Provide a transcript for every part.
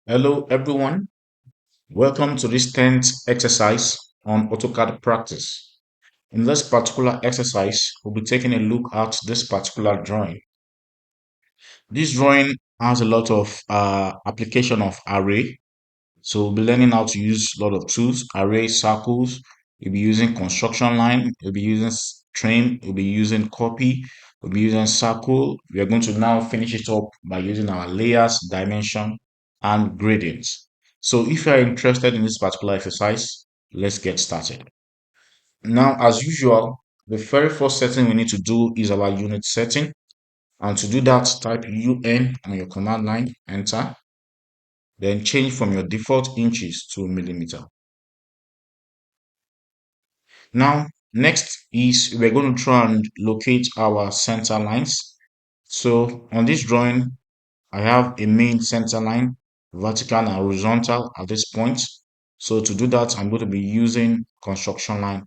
Hello everyone, welcome to this 10th exercise on AutoCAD practice. In this particular exercise, we'll be taking a look at this particular drawing. This drawing has a lot of application of array. So we'll be learning how to use a lot of tools, array, circles. We'll be using construction line, we'll be using trim, we'll be using copy, we'll be using circle. We are going to now finish it up by using our layers, dimension, and gradients. So if you are interested in this particular exercise, let's get started. Now, as usual, the very first setting we need to do is our unit setting. And to do that, type UN on your command line, enter, then change from your default inches to millimeter. Now, next is we're going to try and locate our center lines. So on this drawing, I have a main center line, vertical and horizontal at this point. So to do that, I'm going to be using construction line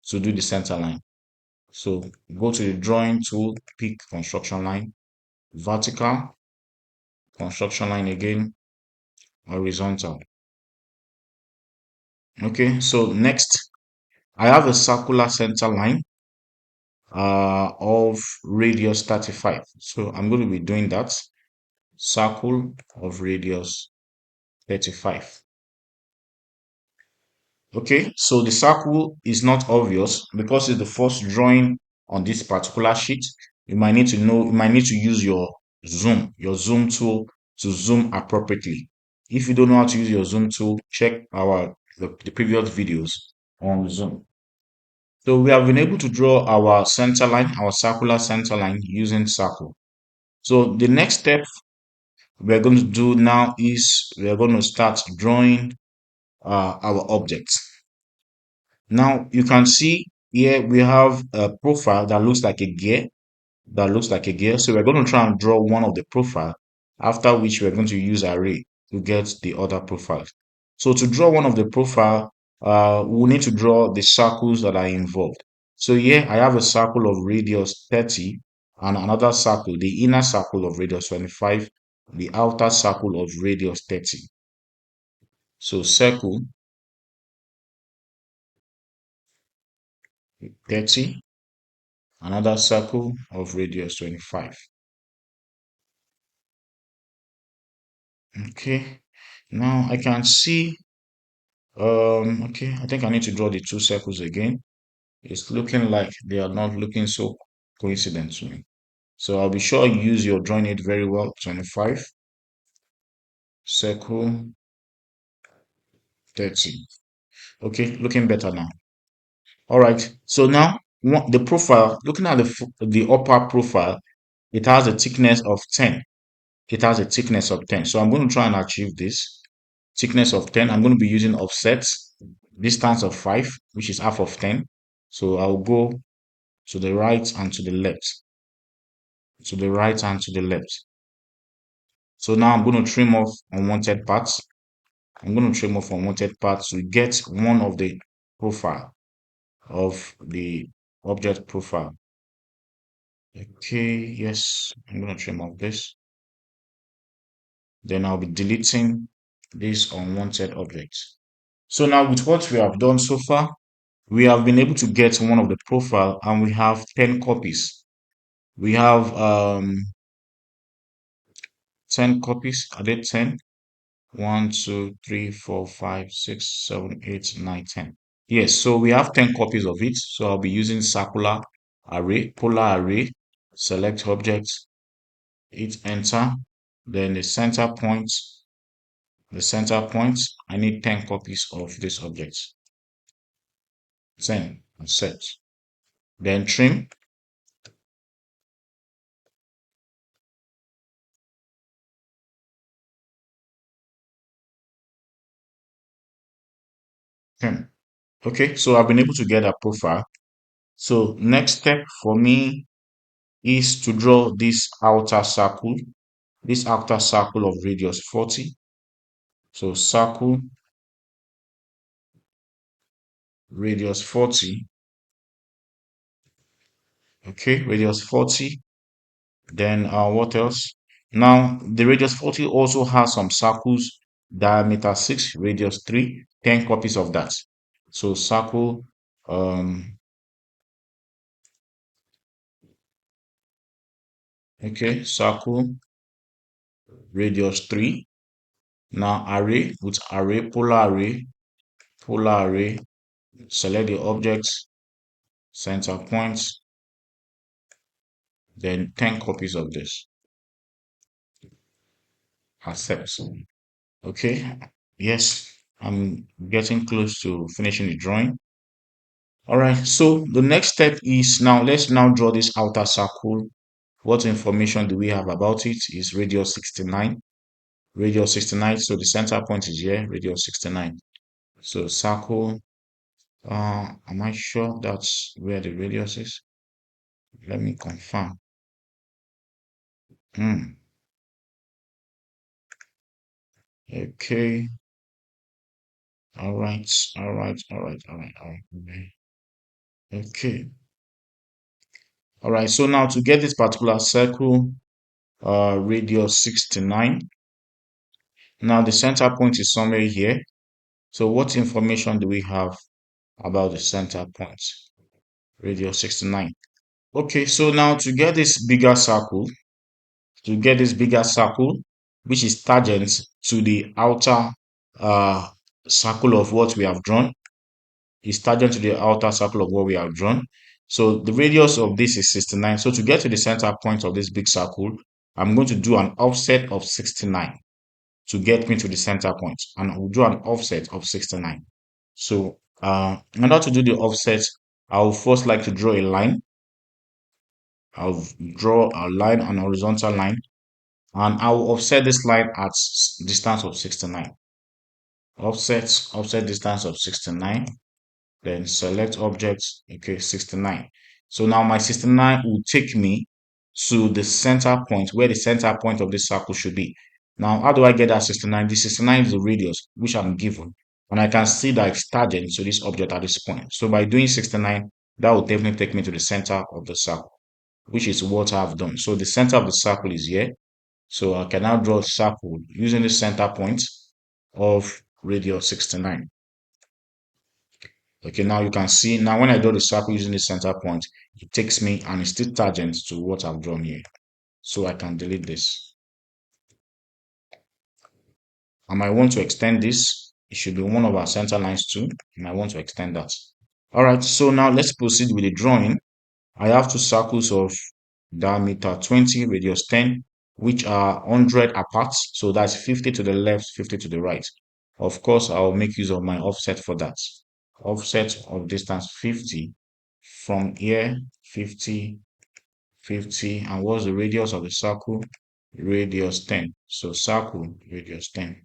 to do the center line. So go to the drawing tool, pick construction line, vertical, construction line again, horizontal. Okay, so next, I have a circular center line of radius 35. So I'm going to be doing that. Circle of radius 35. Okay, so the circle is not obvious because it's the first drawing on this particular sheet. You might need to use your zoom tool to zoom appropriately. If you don't know how to use your zoom tool, check the previous videos on zoom. So we have been able to draw our center line, our circular center line using circle. So the next step we're going to do now is we're going to start drawing our objects. Now you can see here we have a profile that looks like a gear. So we're going to try and draw one of the profile, after which we're going to use array to get the other profile. So to draw one of the profile, we'll need to draw the circles that are involved. So here I have a circle of radius 30 and another circle, the inner circle of radius 25, the outer circle of radius 30. So circle 30, another circle of radius 25. Okay, now I can see, okay, I think I need to draw the two circles again. It's looking like they are not looking so coincident to me. So I'll be sure you use your drawing aid very well. 25, circle 30. Okay, looking better now. All right, so now the profile, looking at the upper profile, it has a thickness of 10. It has a thickness of 10. So I'm going to try and achieve this thickness of 10. I'm going to be using offsets, distance of 5, which is half of 10. So I'll go to the right and to the left, to the right and to the left. So now I'm going to trim off unwanted parts. I'm going to trim off unwanted parts to get one of the profile of the object profile. Okay, yes, I'm going to trim off this. Then I'll be deleting these unwanted objects. So now with what we have done so far, we have been able to get one of the profile and we have 10 copies. We have 10 copies. Are they 10? 1, 2, 3, 4, 5, 6, 7, 8, 9, 10. Yes, so we have 10 copies of it. So I'll be using circular array, polar array, select objects, hit enter, then the center point, I need 10 copies of this object. 10, set. Then trim, trim. Okay, so I've been able to get a profile. So next step for me is to draw this outer circle of radius 40. So circle radius 40. Okay, radius 40. Then what else? Now the radius 40 also has some circles diameter 6, radius 3, 10 copies of that. So circle, okay, circle, radius 3. Now array with array, polar array, select the objects, center points, then 10 copies of this. Accept. Okay, yes, I'm getting close to finishing the drawing. All right, so the next step is now let's now draw this outer circle. What information do we have about it? Is radius 69. Radius 69, so the center point is here, radius 69. So circle, am I sure that's where the radius is? Let me confirm. Hmm. Okay. All right. All right. All right. All right. All right. Okay. All right. So now to get this particular circle, radius 69. Now the center point is somewhere here. So what information do we have about the center point? Radius 69. Okay. So now to get this bigger circle, which is tangent to the outer uh circle of what we have drawn, is tangent to the outer circle of what we have drawn. So the radius of this is 69. So to get to the center point of this big circle, I'm going to do an offset of 69 to get me to the center point. And I'll do an offset of 69. So in order to do the offset, I'll first like to draw a line. I'll draw a line, an horizontal line, and I'll offset this line at distance of 69. Offset distance of 69. Then select objects, okay, 69. So now my 69 will take me to the center point, where the center point of this circle should be. Now, how do I get that 69? The 69 is the radius which I'm given, and I can see that it's tangent to this object at this point. So by doing 69, that will definitely take me to the center of the circle, which is what I've done. So the center of the circle is here. So I can now draw a circle using the center point of radius 69. Okay, now you can see, now when I draw the circle using the center point, it takes me and it's still tangent to what I've drawn here. So I can delete this. I might want to extend this. It should be one of our center lines too. And I want to extend that. All right, so now let's proceed with the drawing. I have two circles of diameter 20, radius 10, which are 100 apart. So that's 50 to the left, 50 to the right. Of course, I'll make use of my offset for that. Offset of distance 50 from here, 50, 50. And what's the radius of the circle? Radius 10. So circle, radius 10.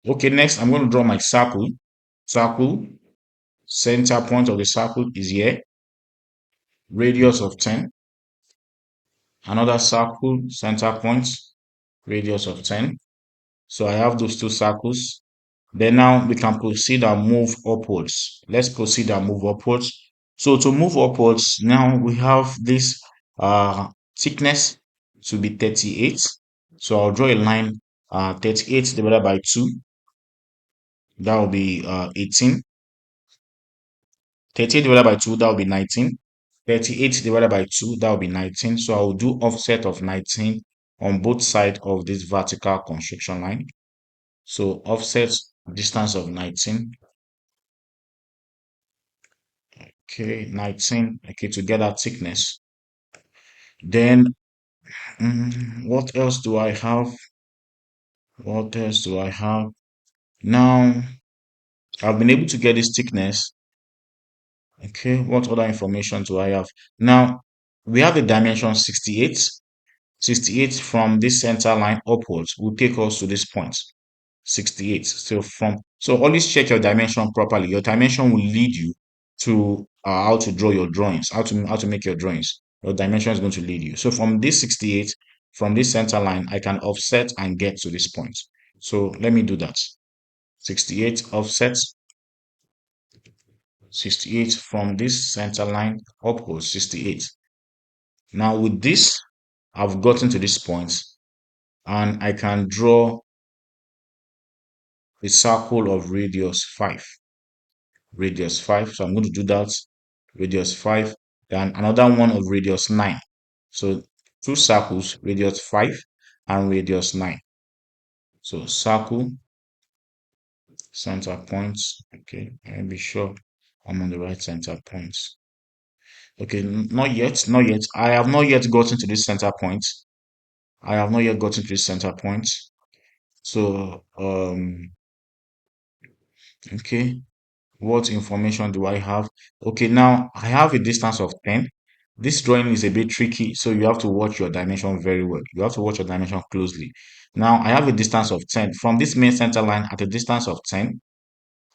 Okay, next I'm going to draw my circle. Circle, center point of the circle is here, radius of 10. Another circle, center point, radius of 10. So I have those two circles. Then now we can proceed and move upwards. Let's proceed and move upwards. So to move upwards, now we have this thickness to be 38. So I'll draw a line 38 divided by 2. That will be 18. 38 divided by 2, that will be 19. 38 divided by 2, that will be 19. So I will do offset of 19 on both sides of this vertical construction line. So offset distance of 19. Okay, 19. Okay, to get that thickness. Then, what else do I have? What else do I have? Now, I've been able to get this thickness. Okay, what other information do I have? Now, we have a dimension 68. 68 from this center line upwards will take us to this point. 68. So always check your dimension properly. Your dimension will lead you to how to draw your drawings, how to make your drawings. Your dimension is going to lead you. So from this 68, from this center line, I can offset and get to this point. So let me do that. 68 offset, 68 from this center line upwards, 68. Now with this, I've gotten to this point and I can draw a circle of radius 5. Radius 5. So I'm going to do that. Radius 5. Then another one of radius 9. So two circles, radius 5 and radius 9. So circle, center points. Okay, I'll be sure I'm on the right center points. Okay, not yet, not yet. I have not yet gotten to this center point. I have not yet gotten to this center point. So, okay, what information do I have? Okay, now I have a distance of 10. This drawing is a bit tricky, so you have to watch your dimension very well. You have to watch your dimension closely. Now, I have a distance of 10. From this main center line at a distance of 10,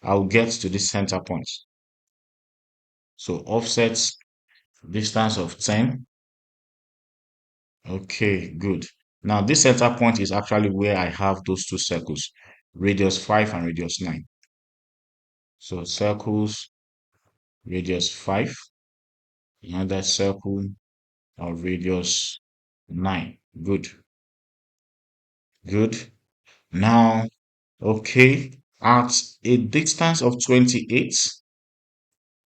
I'll get to this center point. So offset distance of 10. Okay, good. Now this center point is actually where I have those two circles, radius 5 and radius 9. So circles, radius 5, another circle of radius 9. Good, good. Now, okay, at a distance of 28,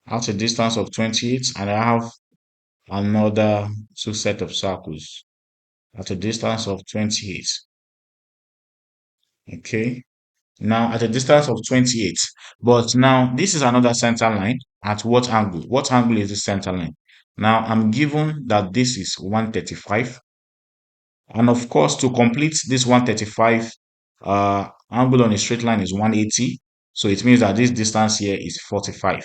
at a distance of 28, and I have another two set of circles at a distance of 28. Okay. Now at a distance of 28. But now this is another center line. At what angle? What angle is the center line? Now I'm given that this is 135. And of course, to complete this 135, angle on a straight line is 180. So it means that this distance here is 45.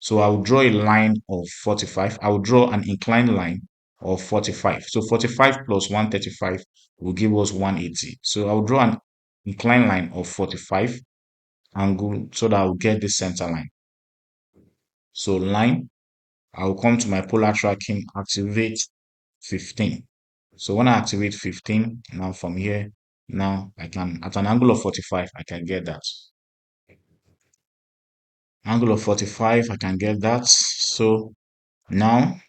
So I will draw a line of 45. I will draw an inclined line of 45. So 45 plus 135 will give us 180. So I will draw an inclined line of 45 angle so that I will get the center line. So line, I will come to my polar tracking, activate 15. So when I activate 15, now from here, now I can, at an angle of 45, I can get that. Angle of 45, I can get that. So now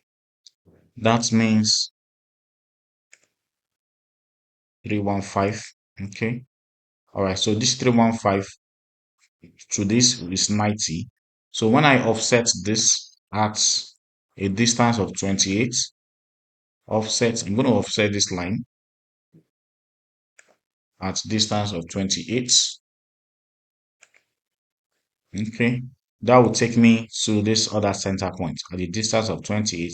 that means 315. Okay. All right. So this 315 to this is 90. So when I offset this at a distance of 28, offset, I'm going to offset this line at distance of 28. Okay, that will take me to this other center point at the distance of 28,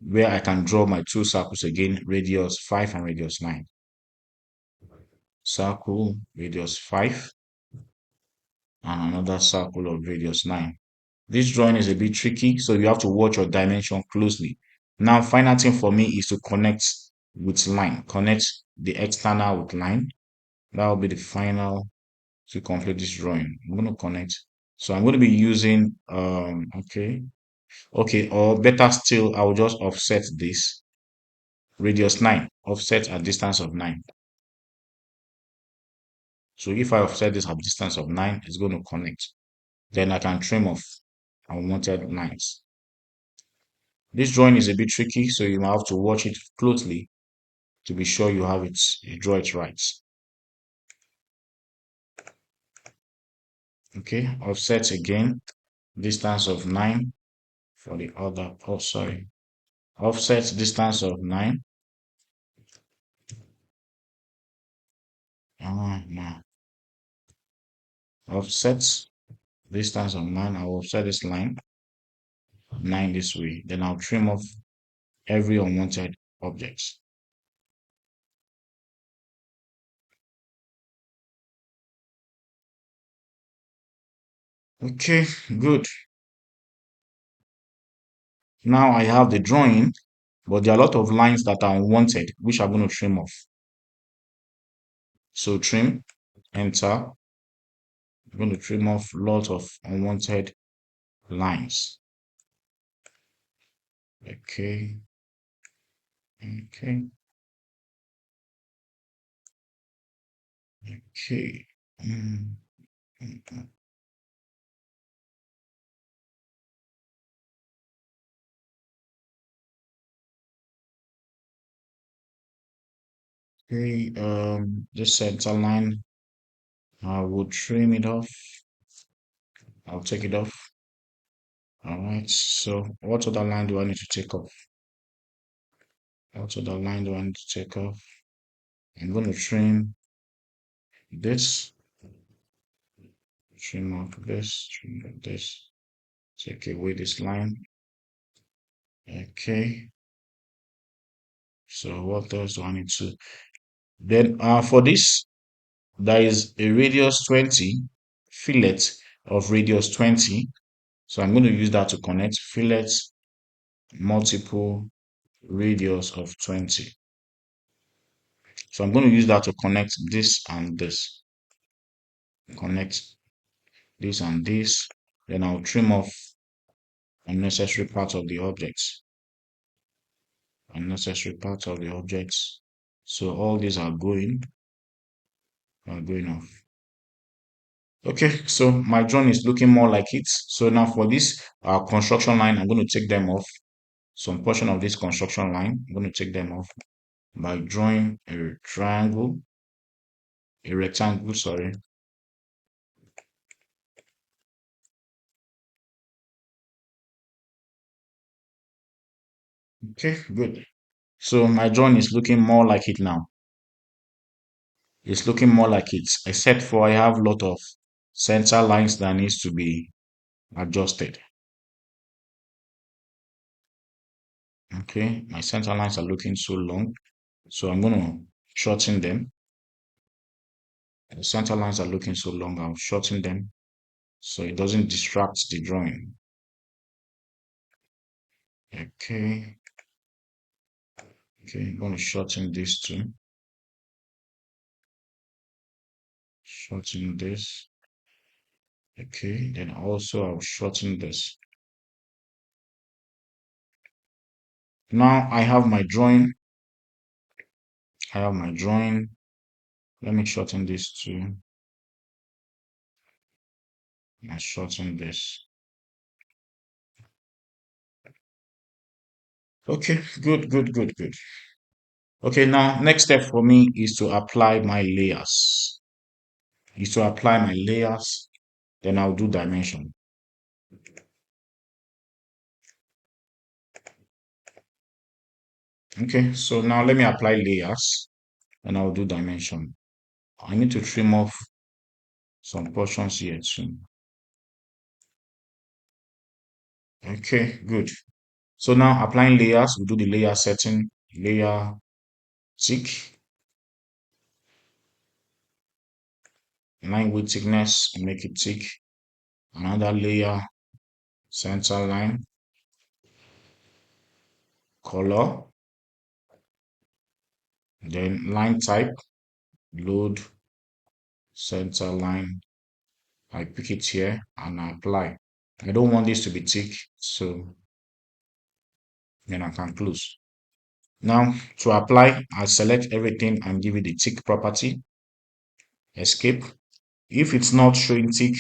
where I can draw my two circles again, radius 5 and radius 9. Circle, radius 5, and another circle of radius 9. This drawing is a bit tricky, so you have to watch your dimension closely. Now, final thing for me is to connect with line, connect the external with line. That will be the final to complete this drawing. I'm going to connect. So I'm going to be using, okay, or better still, I will just offset this radius 9, offset at distance of 9. So if I offset this at distance of 9, it's going to connect. Then I can trim off unwanted lines. This drawing is a bit tricky, so you might have to watch it closely to be sure you have it, you draw it right. Okay, offset again, distance of 9 for the other, oh sorry, offset distance of 9. No. Offset distance of 9, I'll offset this line, 9 this way. Then I'll trim off every unwanted object. Okay, good. Now I have the drawing, but there are a lot of lines that are unwanted, which I'm going to trim off. So trim, enter. I'm going to trim off a lot of unwanted lines. Okay, okay, okay. Mm, mm, mm. Okay, this center line, I will trim it off. I'll take it off. All right. So what other line do I need to take off? What other line do I need to take off? I'm going to trim this, trim off this, trim off this, take away this line. Okay. So what else do I need to? Then for this, there is a radius 20 fillet of radius 20. So I'm going to use that to connect fillet multiple radius of 20. So I'm going to use that to connect this and this. Connect this and this. Then I'll trim off unnecessary parts of the objects. Unnecessary parts of the objects. So all these are going off. Okay, so my drawing is looking more like it. So now for this construction line, I'm going to take them off. Some portion of this construction line, I'm going to take them off by drawing a triangle, a rectangle, sorry. Okay, good. So my drawing is looking more like it now. It's looking more like it, except for I have a lot of center lines that needs to be adjusted. Okay, my center lines are looking so long, so I'm going to shorten them. The center lines are looking so long, I'll shorten them so it doesn't distract the drawing. Okay, I'm going to shorten this too. Shorten this. Okay, then also I'll shorten this. Now I have my drawing. Let me shorten this too. I shorten this. Okay, good. Okay, now next step for me is to apply my layers. Then I'll do dimension. Okay, so now let me apply layers and I'll do dimension. I need to trim off some portions here too. Okay, good. So now applying layers, we do the layer setting, layer tick, line width thickness, make it tick. Another layer, center line, color, then line type, load, center line. I pick it here and I apply. I don't want this to be thick, so then I can close. Now to apply, I select everything and give it the tick property. Escape. If it's not showing tick,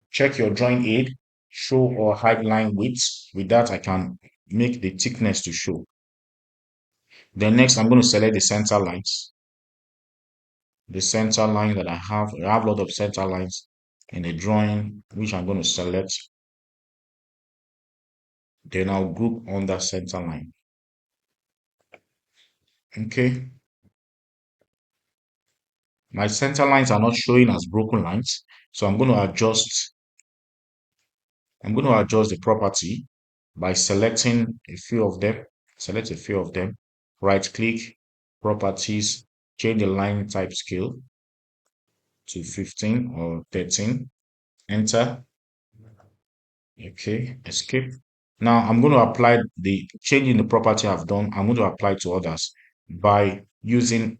check your drawing aid, show or hide line width. With that, I can make the thickness to show. Then next, I'm going to select the center lines. The center line that I have a lot of center lines in the drawing, which I'm going to select. Then I'll group on that center line. Okay. My center lines are not showing as broken lines, so I'm going to adjust the property by selecting a few of them. Select a few of them. Right click, properties, change the line type scale to 15 or 13. Enter. Okay, escape. Now I'm going to apply the change in the property I've done. I'm going to apply to others by using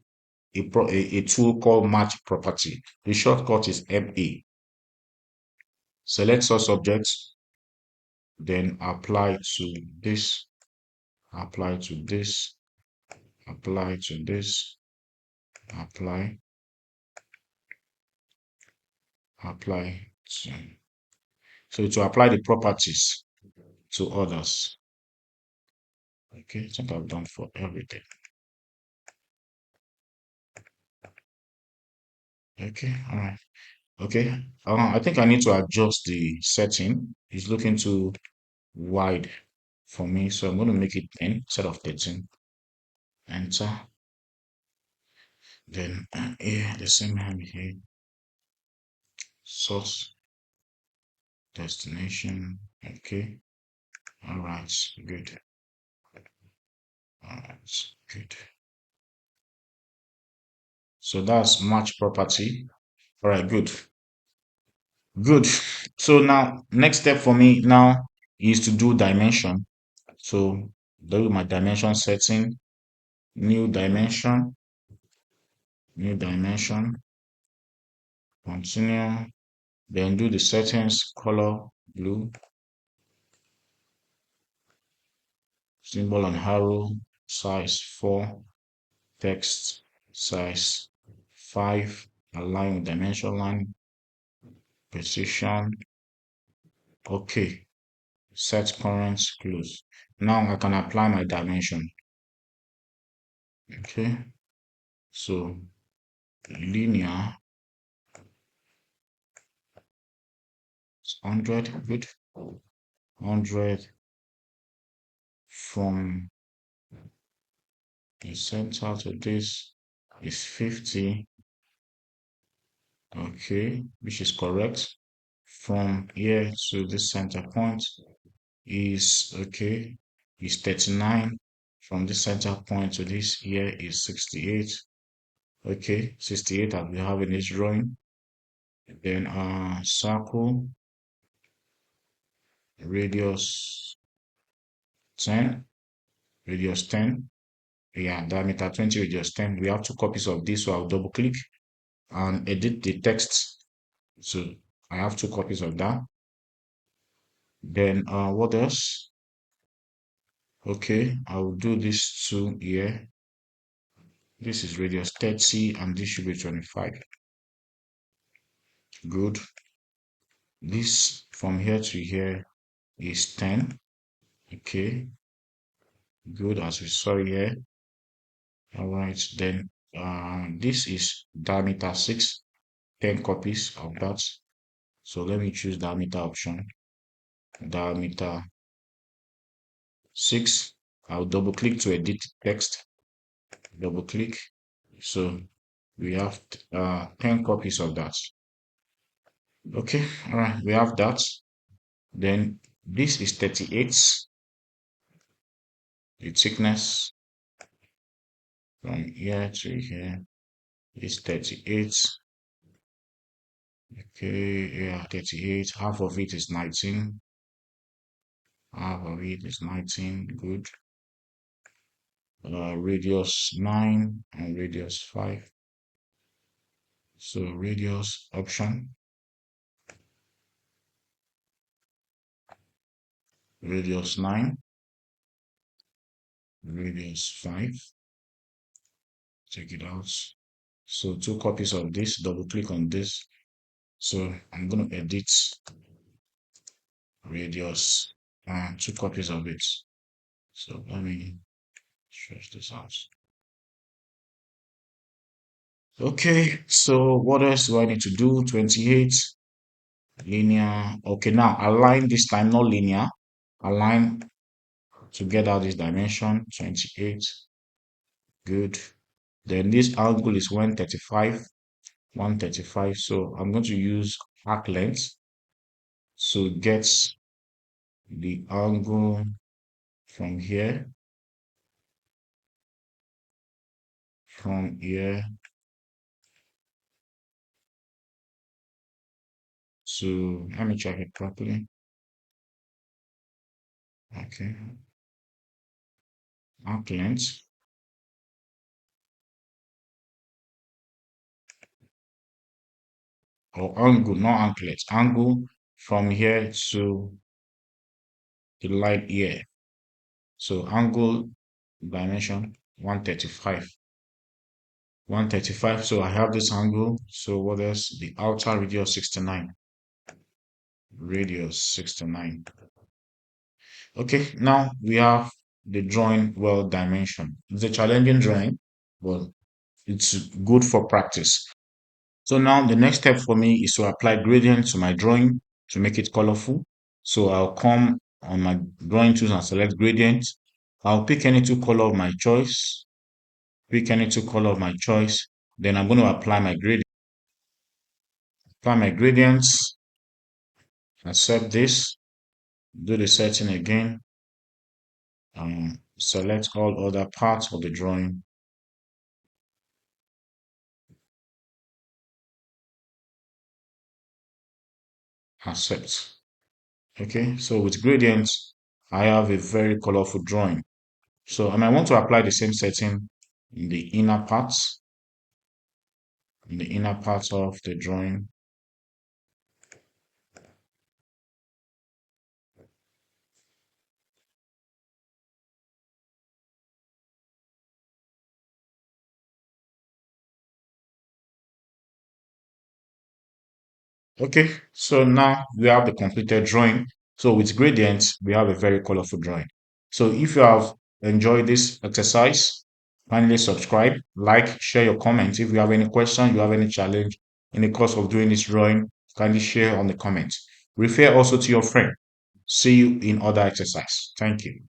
a tool called match property. The shortcut is MA. Select source objects, then apply to this, apply to this, apply to this, apply, apply to. So to apply the properties to others. Okay, I think I've done for everything. Okay, all right. Okay, I think I need to adjust the setting. It's looking too wide for me, so I'm going to make it 10 instead of 13. Enter. Then here, the same hand here. Source, destination. Okay, all right, good. All right, good. So that's match property. All right, good. Good. So now, next step for me now is to do dimension. So do my dimension setting, new dimension, new dimension, continue, then do the settings, color, blue, symbol and arrow, size 4, text, size 5, align with dimension line, precision, okay, set currents, close. Now I can apply my dimension. Okay, so linear 100, good, 100 from the center to this is 50, okay, which is correct. From here to this center point is okay, is 39. From this center point to this here is 68. Okay, 68 as we have in this drawing. Then circle radius 10, radius 10. Yeah, diameter 20, radius 10. We have two copies of this, so I'll double click and edit the text. So I have two copies of that. Then what else? Okay, I will do this two here. This is radius 30 and this should be 25. Good. This from here to here is 10. Okay, good, as we saw here. All right, then this is diameter 6, 10 copies of that. So let me choose diameter option. Diameter 6. I'll double click to edit text. Double click. So we have 10 copies of that. Okay, all right, we have that. Then this is 38. The thickness from here to here is 38. Okay, yeah, 38. Half of it is 19. Half of it is 19. Good. Radius 9 and radius 5. So radius option, radius 9, radius 5. Check it out. So two copies of this, double click on this. So I'm going to edit radius and two copies of it. So let me stretch this out. Okay, so what else do I need to do? 28 linear. Okay, now align this time, not linear. Align to get out this dimension. 28. Good. Then this angle is 135. 135. So I'm going to use arc length to get the angle from here, from here to, let me check it properly. Okay, arc length. Or angle, not anklet, angle from here to the line here. So angle dimension 135. 135. So I have this angle. So what else? The outer radius 69. Radius 69. Okay, now we have the drawing well dimension. It's a challenging drawing, but it's good for practice. So now the next step for me is to apply gradient to my drawing to make it colorful. So I'll come on my drawing tools and select gradient. I'll pick any two color of my choice. Pick any two color of my choice. Then I'm going to apply my gradient. Apply my gradients. Accept this. Do the setting again. Select all other parts of the drawing. Accept. Okay, so with gradients, I have a very colorful drawing. So I might want to apply the same setting in the inner parts, of the drawing. Okay, so now we have the completed drawing. So with gradients, we have a very colorful drawing. So if you have enjoyed this exercise, kindly subscribe, like, share your comments. If you have any question, you have any challenge in the course of doing this drawing, kindly share on the comments. Refer also to your friend. See you in other exercise. Thank you.